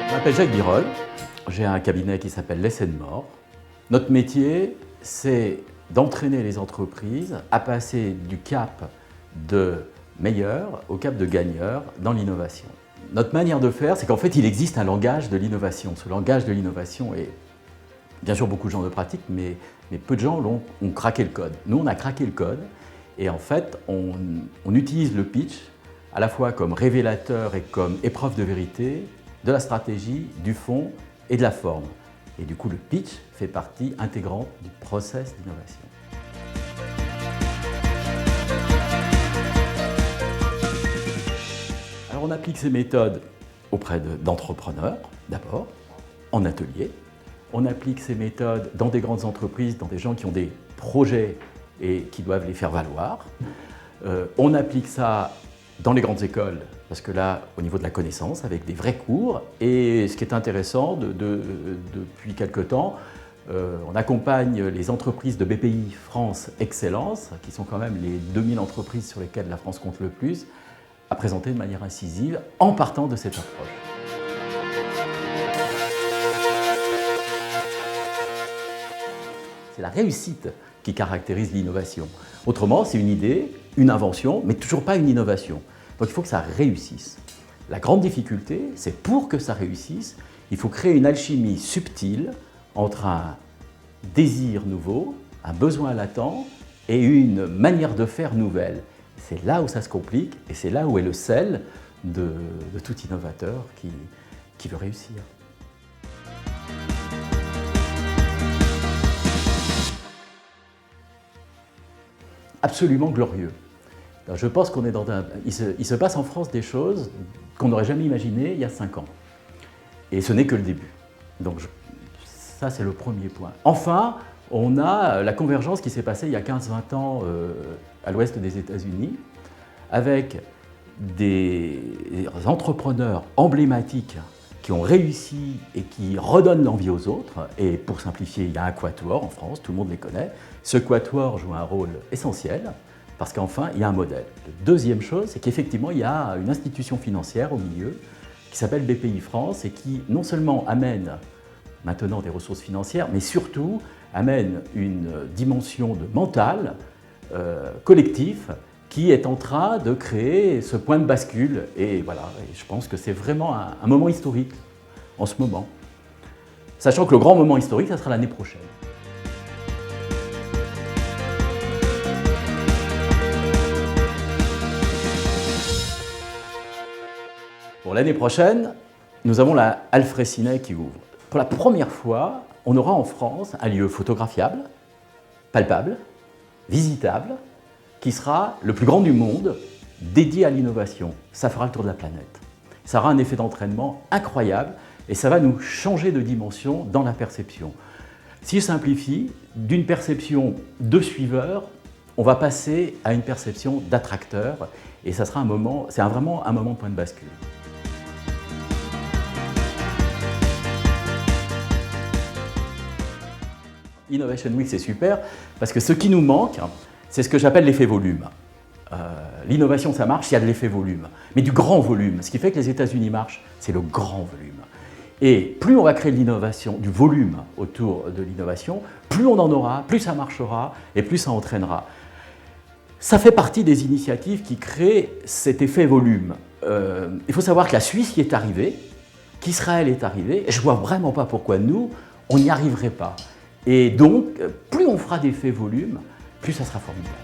Je m'appelle Jacques Birol, j'ai un cabinet qui s'appelle Less & More. Notre métier, c'est d'entraîner les entreprises à passer du cap de meilleur au cap de gagneur dans l'innovation. Notre manière de faire, c'est qu'en fait, il existe un langage de l'innovation. Ce langage de l'innovation est, bien sûr, beaucoup de gens le pratiquent, mais peu de gens ont craqué le code. Nous, on a craqué le code et en fait, on utilise le pitch à la fois comme révélateur et comme épreuve de vérité de la stratégie, du fond et de la forme. Et du coup, le pitch fait partie intégrante du process d'innovation. Alors, on applique ces méthodes auprès d'entrepreneurs, d'abord, en atelier. On applique ces méthodes dans des grandes entreprises, dans des gens qui ont des projets et qui doivent les faire valoir. On applique ça dans les grandes écoles, parce que là, au niveau de la connaissance, avec des vrais cours. Et ce qui est intéressant, depuis quelque temps, on accompagne les entreprises de BPI France Excellence, qui sont quand même les 2000 entreprises sur lesquelles la France compte le plus, à présenter de manière incisive en partant de cette approche. C'est la réussite qui caractérise l'innovation. Autrement, c'est une idée, une invention, mais toujours pas une innovation. Donc il faut que ça réussisse. La grande difficulté, c'est pour que ça réussisse, il faut créer une alchimie subtile entre un désir nouveau, un besoin latent et une manière de faire nouvelle. C'est là où ça se complique et c'est là où est le sel de tout innovateur qui veut réussir. Absolument glorieux. Je pense qu'on est dans il se passe en France des choses qu'on n'aurait jamais imaginées il y a 5 ans. Et ce n'est que le début. Donc ça, c'est le premier point. Enfin, on a la convergence qui s'est passée il y a 15-20 ans à l'ouest des États-Unis avec des entrepreneurs emblématiques qui ont réussi et qui redonnent l'envie aux autres. Et pour simplifier, il y a un quatuor en France, tout le monde les connaît. Ce quatuor joue un rôle essentiel parce qu'enfin, il y a un modèle. La deuxième chose, c'est qu'effectivement, il y a une institution financière au milieu qui s'appelle BPI France et qui non seulement amène maintenant des ressources financières, mais surtout amène une dimension de mental collectif qui est en train de créer ce point de bascule. Et voilà, et je pense que c'est vraiment un moment historique en ce moment. Sachant que le grand moment historique, ça sera l'année prochaine. Bon, l'année prochaine, nous avons la Alfressinet qui ouvre. Pour la première fois, on aura en France un lieu photographiable, palpable, visitable, qui sera le plus grand du monde, dédié à l'innovation. Ça fera le tour de la planète. Ça aura un effet d'entraînement incroyable et ça va nous changer de dimension dans la perception. Si je simplifie, d'une perception de suiveur, on va passer à une perception d'attracteur et ça sera vraiment un moment de point de bascule. Innovation Week, c'est super parce que ce qui nous manque, c'est ce que j'appelle l'effet volume. L'innovation, ça marche s'il y a de l'effet volume, mais du grand volume. Ce qui fait que les États-Unis marchent, c'est le grand volume. Et plus on va créer de l'innovation, du volume autour de l'innovation, plus on en aura, plus ça marchera et plus ça entraînera. Ça fait partie des initiatives qui créent cet effet volume. Il faut savoir que la Suisse y est arrivée, qu'Israël est arrivé, et je ne vois vraiment pas pourquoi nous, on n'y arriverait pas. Et donc, plus on fera d'effet volume, plus ça sera formidable.